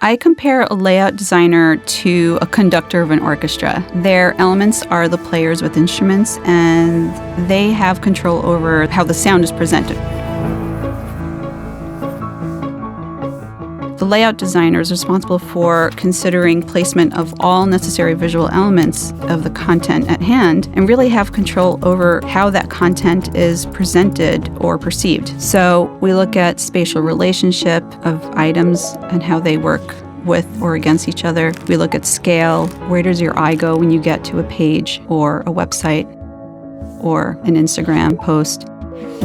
I compare a layout designer to a conductor of an orchestra. Their elements are the players with instruments, and they have control over how the sound is presented. The layout designer is responsible for considering placement of all necessary visual elements of the content at hand and really have control over how that content is presented or perceived. So we look at spatial relationship of items and how they work with or against each other. We look at scale. Where does your eye go when you get to a page or a website or an Instagram post?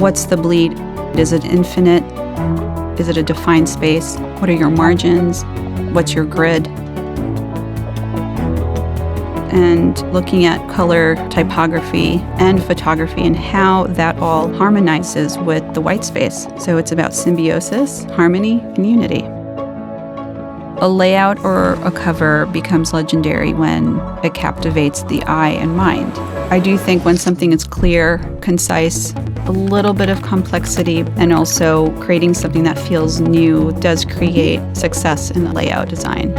What's the bleed? Is it infinite? Is it a defined space? What are your margins? What's your grid? And looking at color, typography, and photography and how that all harmonizes with the white space. So it's about symbiosis, harmony, and unity. A layout or a cover becomes legendary when it captivates the eye and mind. I do think when something is clear, concise, a little bit of complexity, and also creating something that feels new does create success in the layout design.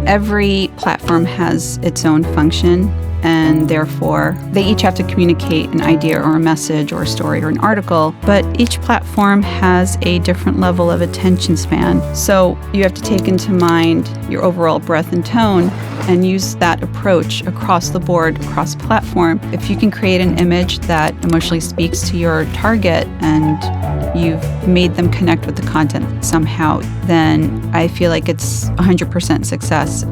Every platform has its own function, and therefore they each have to communicate an idea or a message or a story or an article, but each platform has a different level of attention span. So you have to take into mind your overall breadth and tone and use that approach across the board, across platform. If you can create an image that emotionally speaks to your target and you've made them connect with the content somehow, then I feel like it's 100% success.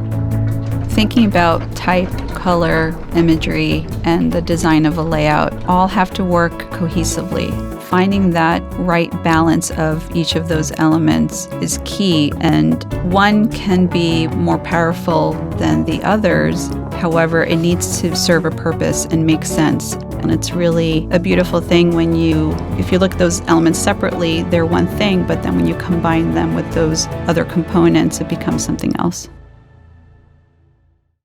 Thinking about type, color, imagery, and the design of a layout all have to work cohesively. Finding that right balance of each of those elements is key, and one can be more powerful than the others. However, it needs to serve a purpose and make sense. And it's really a beautiful thing if you look at those elements separately, they're one thing, but then when you combine them with those other components, it becomes something else.